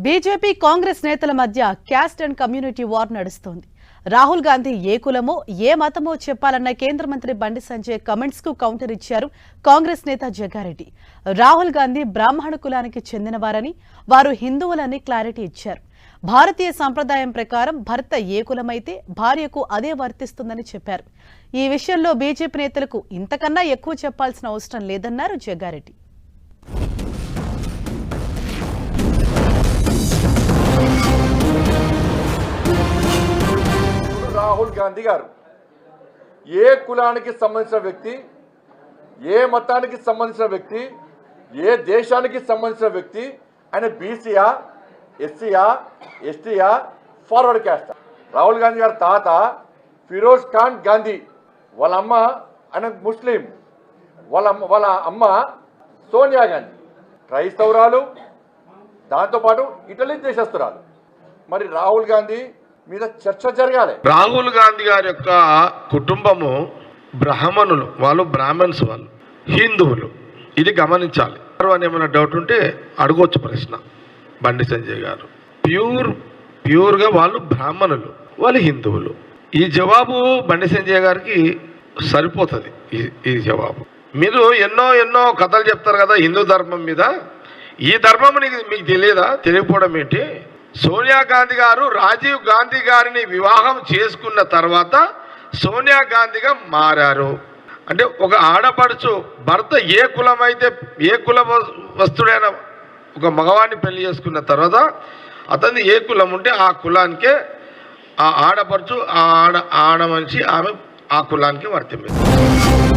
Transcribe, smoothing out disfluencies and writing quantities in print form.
BJP Congress నేతల మధ్య caste and community war నడుస్తోంది. రాహుల్ గాంధీ ఏ కులమో ఏ మతమో చెప్పాలన్న కేంద్ర మంత్రి బండి సంజయ్ కమెంట్స్ కు కౌంటర్ ఇచ్చారు కాంగ్రెస్ నేత జగ్గారెడ్డి. రాహుల్ గాంధీ బ్రాహ్మణ కులానికి చెందినవారని, వారు హిందువులని క్లారిటీ ఇచ్చారు. భారతీయ సంప్రదాయం ప్రకారం భర్త ఏ కులమైతే భార్యకు అదే వర్తిస్తుందని చెప్పారు. ఈ విషయంలో బీజేపీ నేతలకు ఇంతకన్నా ఎక్కువ చెప్పాల్సిన అవసరం లేదన్నారు జగ్గారెడ్డి. రాహుల్ గాంధీ గారు ఏ కులానికి సంబంధించిన వ్యక్తి, ఏ మతానికి సంబంధించిన వ్యక్తి, ఏ దేశానికి సంబంధించిన వ్యక్తి, ఆయన బీసీయా, ఎస్సీయా, ఎస్టీయా, ఫార్వర్డ్ క్యాస్ట్. రాహుల్ గాంధీ గారి తాత ఫిరోజ్ ఖాన్ గాంధీ, వాళ్ళ అమ్మ ఆయన ముస్లిం, వాళ్ళ అమ్మ సోనియా గాంధీ క్రైస్తవురాలు, దాంతోపాటు ఇటలీ దేశస్తురాలు. మరి రాహుల్ గాంధీ మీద చర్చ జరగాలి. రాహుల్ గాంధీ గారి యొక్క కుటుంబము బ్రాహ్మణులు, వాళ్ళు బ్రాహ్మణ్స్, వాళ్ళు హిందువులు, ఇది గమనించాలి. అని ఏమైనా డౌట్ ఉంటే అడగొచ్చు ప్రశ్న బండి సంజయ్ గారు. ప్యూర్గా వాళ్ళు బ్రాహ్మణులు, వాళ్ళు హిందువులు. ఈ జవాబు బండి సంజయ్ గారికి సరిపోతుంది. ఈ జవాబు మీరు ఎన్నో కథలు చెప్తారు కదా హిందూ ధర్మం మీద. ఈ ధర్మం మీకు తెలియదా? తెలియకపోవడం ఏంటి? సోనియా గాంధీ గారు రాజీవ్ గాంధీ గారిని వివాహం చేసుకున్న తర్వాత సోనియా గాంధీగా మారారు. అంటే ఒక ఆడపడుచు భర్త ఏ కులమైతే, ఏ కుల వస్తుడైన ఒక మగవాడిని పెళ్లి చేసుకున్న తర్వాత అతన్ని ఏ కులం ఉంటే ఆ కులానికే ఆ ఆడపడుచు, ఆడ మనిషి ఆమె ఆ కులానికి వర్తింపేది.